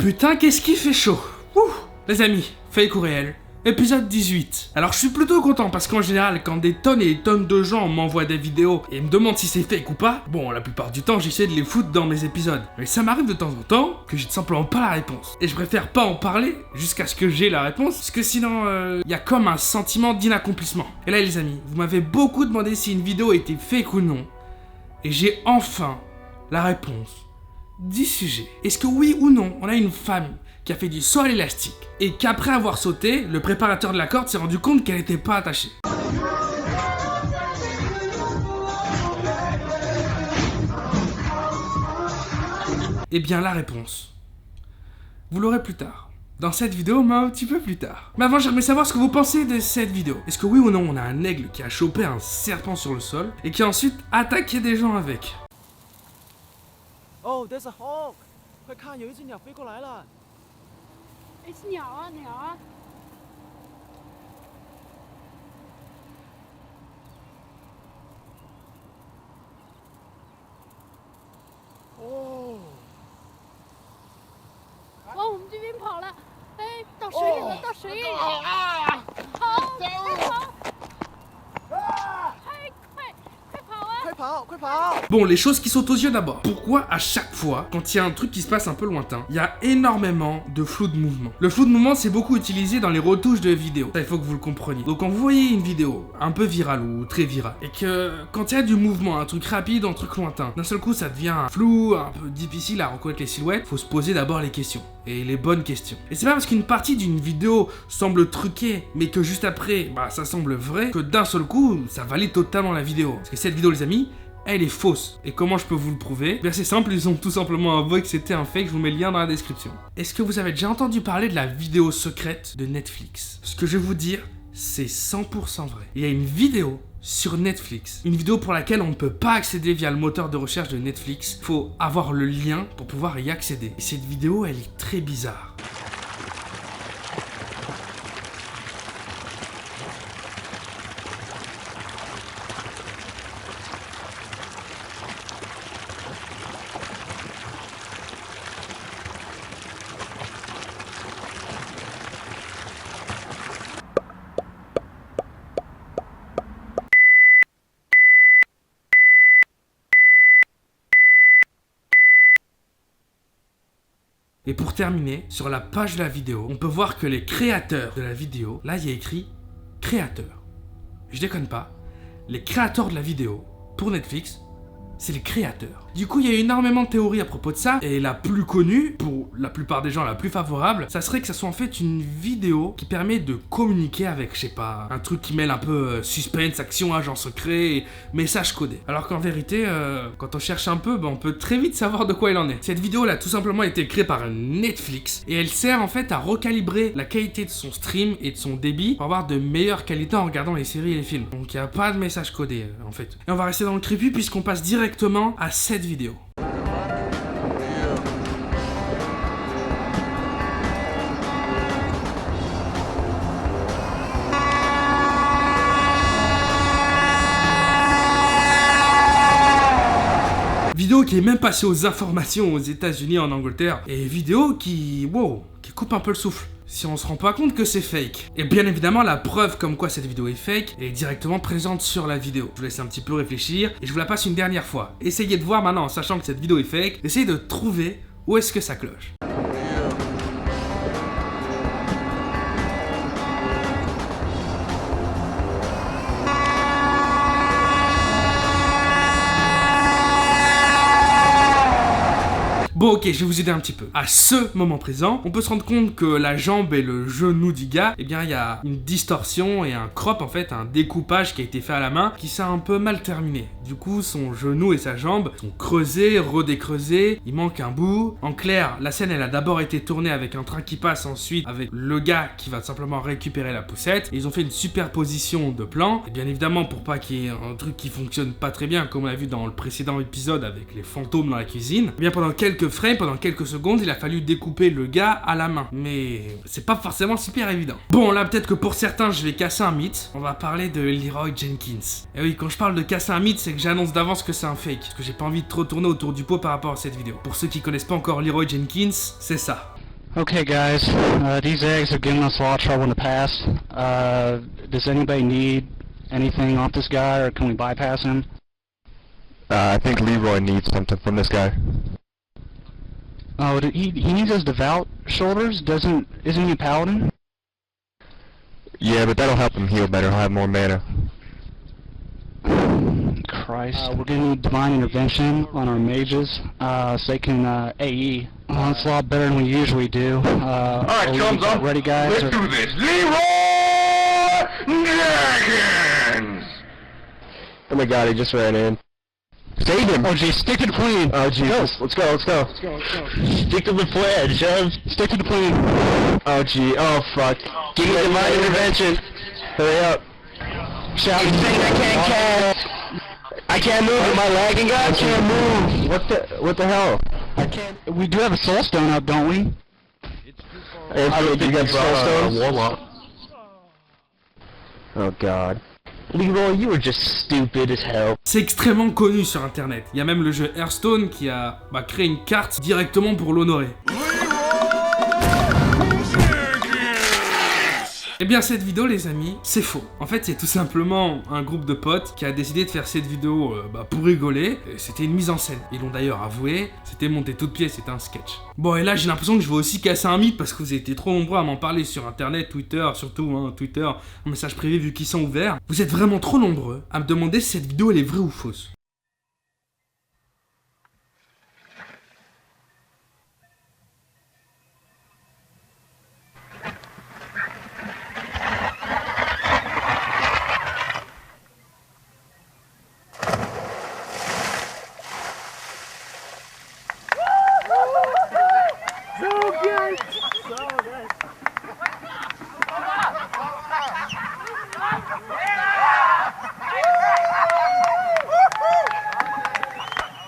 putain, qu'est-ce qui fait chaud. Ouh. Les amis, fake ou réel, épisode 18. Alors je suis plutôt content parce qu'en général, quand des tonnes et des tonnes de gens m'envoient des vidéos et me demandent si c'est fake ou pas, bon, la plupart du temps, j'essaie de les foutre dans mes épisodes. Mais ça m'arrive de temps en temps que j'ai tout simplement pas la réponse. Et je préfère pas en parler jusqu'à ce que j'ai la réponse, parce que sinon, y a comme un sentiment d'inaccomplissement. Et là, les amis, vous m'avez beaucoup demandé si une vidéo était fake ou non. Et j'ai enfin la réponse du sujet. Est-ce que oui ou non, on a une femme qui a fait du saut à l'élastique et qu'après avoir sauté, le préparateur de la corde s'est rendu compte qu'elle n'était pas attachée? Eh bien la réponse, vous l'aurez plus tard. Dans cette vidéo, mais un petit peu plus tard. Mais avant, j'aimerais savoir ce que vous pensez de cette vidéo. Est-ce que oui ou non, on a un aigle qui a chopé un serpent sur le sol et qui a ensuite attaqué des gens avec? Oh, there's a hawk！ 快看，有一只鸟飞过来了。哎，是鸟啊，鸟啊！哦，往我们这边跑了，哎，到水里了，到水里了！啊！跑，快跑！快跑啊！快跑！ Bon, les choses qui sautent aux yeux d'abord. Pourquoi à chaque fois, quand il y a un truc qui se passe un peu lointain, il y a énormément de flou de mouvement? Le flou de mouvement, c'est beaucoup utilisé dans les retouches de vidéos. Ça, il faut que vous le compreniez. Donc, quand vous voyez une vidéo un peu virale ou très virale, et que quand il y a du mouvement, un truc rapide, un truc lointain, d'un seul coup, ça devient flou, un peu difficile à reconnaître les silhouettes, faut se poser d'abord les questions. Et les bonnes questions. Et c'est pas parce qu'une partie d'une vidéo semble truquée, mais que juste après, ça semble vrai, que d'un seul coup, ça valide totalement la vidéo. Parce que cette vidéo, les amis, elle est fausse. Et comment je peux vous le prouver? Bien c'est simple, ils ont tout simplement avoué que c'était un fake, je vous mets le lien dans la description. Est-ce que vous avez déjà entendu parler de la vidéo secrète de Netflix? Ce que je vais vous dire, c'est 100% vrai. Il y a une vidéo sur Netflix, une vidéo pour laquelle on ne peut pas accéder via le moteur de recherche de Netflix. Faut avoir le lien pour pouvoir y accéder. Et cette vidéo, elle est très bizarre. Et pour terminer, sur la page de la vidéo, on peut voir que les créateurs de la vidéo, là il y a écrit créateurs. Je déconne pas, les créateurs de la vidéo, pour Netflix, c'est les créateurs. Du coup, il y a énormément de théories à propos de ça, et la plus connue, pour la plupart des gens la plus favorable, ça serait que ça soit en fait une vidéo qui permet de communiquer avec, je sais pas, un truc qui mêle un peu suspense, action, agent secret, et message codé. Alors qu'en vérité, quand on cherche un peu, on peut très vite savoir de quoi il en est. Cette vidéo, elle a tout simplement été créée par Netflix, et elle sert en fait à recalibrer la qualité de son stream et de son débit pour avoir de meilleures qualités en regardant les séries et les films. Donc il n'y a pas de message codé, en fait. Et on va rester dans le creepy puisqu'on passe directement à cette vidéo. Vidéo qui est même passée aux informations aux États-Unis, en Angleterre, et vidéo qui coupe un peu le souffle. Si on se rend pas compte que c'est fake. Et bien évidemment, la preuve comme quoi cette vidéo est fake est directement présente sur la vidéo. Je vous laisse un petit peu réfléchir et je vous la passe une dernière fois. Essayez de voir maintenant, en sachant que cette vidéo est fake, essayez de trouver où est-ce que ça cloche. Bon ok, je vais vous aider un petit peu. À ce moment présent, on peut se rendre compte que la jambe et le genou du gars, eh bien il y a une distorsion et un crop en fait, un découpage qui a été fait à la main qui s'est un peu mal terminé. Du coup, son genou et sa jambe sont creusés, redécreusés, il manque un bout. En clair, la scène elle a d'abord été tournée avec un train qui passe, ensuite avec le gars qui va simplement récupérer la poussette. Et ils ont fait une superposition de plans. Et bien évidemment, pour pas qu'il y ait un truc qui fonctionne pas très bien, comme on l'a vu dans le précédent épisode avec les fantômes dans la cuisine, eh bien pendant quelques frames, pendant quelques secondes, il a fallu découper le gars à la main. Mais c'est pas forcément super évident. Bon, là peut-être que pour certains, je vais casser un mythe. On va parler de Leroy Jenkins. Et oui, quand je parle de casser un mythe, c'est que j'annonce d'avance que c'est un fake. Parce que j'ai pas envie de trop tourner autour du pot par rapport à cette vidéo. Pour ceux qui connaissent pas encore Leroy Jenkins, c'est ça. Okay guys, these eggs have given us a lot of trouble in the past. Does anybody need anything off this guy, or can we bypass him? I think Leroy needs something from this guy. Oh, he needs those devout shoulders? Isn't he a paladin? Yeah, but that'll help him heal better. He'll have more mana. Christ. We're gonna need divine intervention on our mages, so they can AE. That's a lot better than we usually do. Alright, chums up. Ready, guys? Let's do this. Leroy Jenkins! Oh my god, he just ran in. Save him! Oh geez, stick to the plan! Oh Jesus, let's go. Stick to the plan, chums. Stick to the plan! Oh gee, oh fuck. Give me divine intervention. Hurry up. Shout. He's saying I can't cast. I can't move. Am I lagging, guys? I can't move. What the hell? I can't. We do have a soul stone up, don't we? I don't think you got soul stones. Warlock. Oh god. Leroy, you were just stupid as hell. C'est extrêmement connu sur internet. Il y a même le jeu Hearthstone qui a créé une carte directement pour l'honorer. Eh bien cette vidéo les amis, c'est faux. En fait c'est tout simplement un groupe de potes qui a décidé de faire cette vidéo pour rigoler. C'était une mise en scène. Ils l'ont d'ailleurs avoué, c'était monté toute pièce, c'était un sketch. Bon et là j'ai l'impression que je vais aussi casser un mythe parce que vous avez été trop nombreux à m'en parler sur internet, Twitter, surtout Twitter, en message privé vu qu'ils sont ouverts. Vous êtes vraiment trop nombreux à me demander si cette vidéo elle est vraie ou fausse.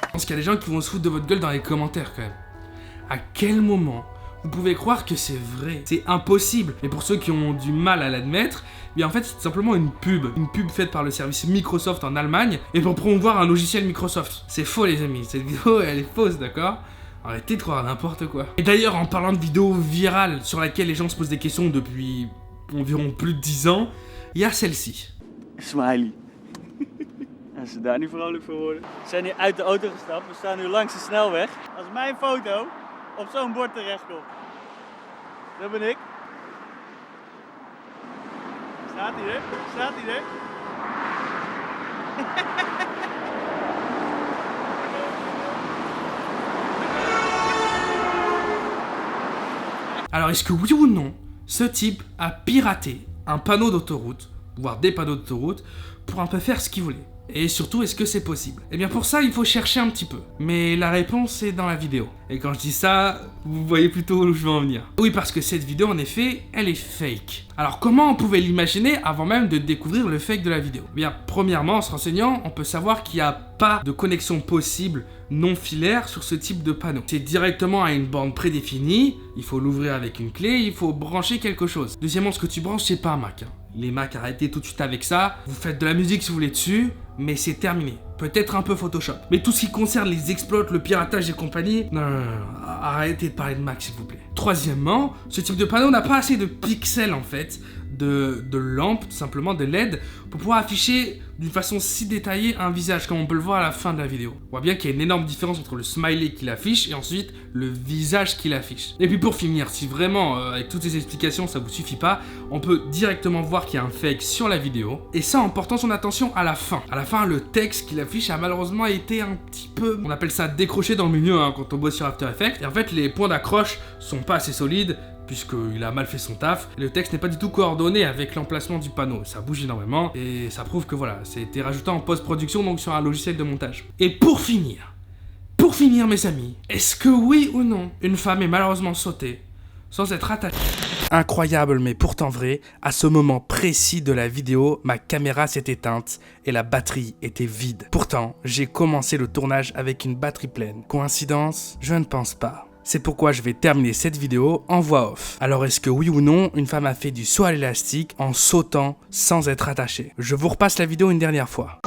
Je pense qu'il y a des gens qui vont se foutre de votre gueule dans les commentaires quand même. À quel moment vous pouvez croire que c'est vrai? C'est impossible. Et pour ceux qui ont du mal à l'admettre, bien en fait c'est simplement une pub faite par le service Microsoft en Allemagne et pour promouvoir un logiciel Microsoft. C'est faux les amis, cette vidéo elle est fausse, d'accord? Arrêtez de croire n'importe quoi. Et d'ailleurs en parlant de vidéos virales sur laquelle les gens se posent des questions depuis environ plus de 10 ans, il y a celle-ci. Smiley. Als ze daar niet vrolijk voor worden. We zijn hier uit de auto gestapt, we staan nu langs de snelweg. Als mijn foto op zo'n bord terechtkomt, dat ben ik. Staat hij er? Staat hij er? Alors est-ce que oui ou non, ce type a piraté un panneau d'autoroute, voire des panneaux d'autoroute, pour un peu faire ce qu'il voulait? Et surtout, est-ce que c'est possible? Eh bien pour ça, il faut chercher un petit peu. Mais la réponse est dans la vidéo. Et quand je dis ça, vous voyez plutôt où je veux en venir. Oui, parce que cette vidéo, en effet, elle est fake. Alors comment on pouvait l'imaginer avant même de découvrir le fake de la vidéo? Eh bien, premièrement, en se renseignant, on peut savoir qu'il n'y a pas de connexion possible non filaire sur ce type de panneau. C'est directement à une borne prédéfinie, il faut l'ouvrir avec une clé, il faut brancher quelque chose. Deuxièmement, ce que tu branches, c'est pas un Mac. Les Macs, arrêtez tout de suite avec ça. Vous faites de la musique si vous voulez dessus, mais c'est terminé. Peut-être un peu Photoshop. Mais tout ce qui concerne les exploits, le piratage et compagnie, non, arrêtez de parler de Mac s'il vous plaît. Troisièmement, ce type de panneau n'a pas assez de pixels en fait, de lampes, tout simplement de LED, pour pouvoir afficher d'une façon si détaillée un visage, comme on peut le voir à la fin de la vidéo. On voit bien qu'il y a une énorme différence entre le smiley qu'il affiche et ensuite le visage qu'il affiche. Et puis pour finir, si vraiment avec toutes ces explications ça vous suffit pas, on peut directement voir qu'il y a un fake sur la vidéo, et ça en portant son attention à la fin. À la fin, le texte qu'il affiche a malheureusement été un petit peu, on appelle ça décroché dans le milieu quand on bosse sur After Effects, et en fait les points d'accroche sont pas assez solides, puisqu'il a mal fait son taf, et le texte n'est pas du tout coordonné avec l'emplacement du panneau, ça bouge énormément, et ça prouve que voilà, ça a été rajouté en post-production, donc sur un logiciel de montage. Et pour finir mes amis, est-ce que oui ou non, une femme est malheureusement sautée, sans être attachée? Incroyable mais pourtant vrai, à ce moment précis de la vidéo, ma caméra s'est éteinte et la batterie était vide. Pourtant, j'ai commencé le tournage avec une batterie pleine. Coïncidence? Je ne pense pas. C'est pourquoi je vais terminer cette vidéo en voix off. Alors est-ce que oui ou non, une femme a fait du saut à l'élastique en sautant sans être attachée? Je vous repasse la vidéo une dernière fois.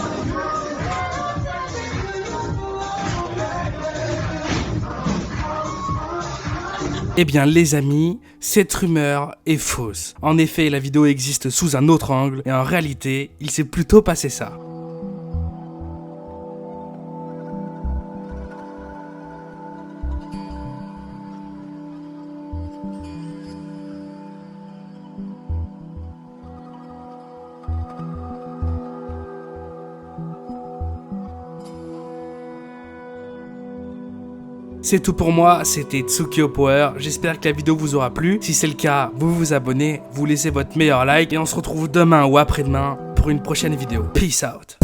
Eh bien les amis, cette rumeur est fausse. En effet, la vidéo existe sous un autre angle et en réalité, il s'est plutôt passé ça. C'est tout pour moi, c'était Tsukio Power, j'espère que la vidéo vous aura plu. Si c'est le cas, vous vous abonnez, vous laissez votre meilleur like et on se retrouve demain ou après-demain pour une prochaine vidéo. Peace out.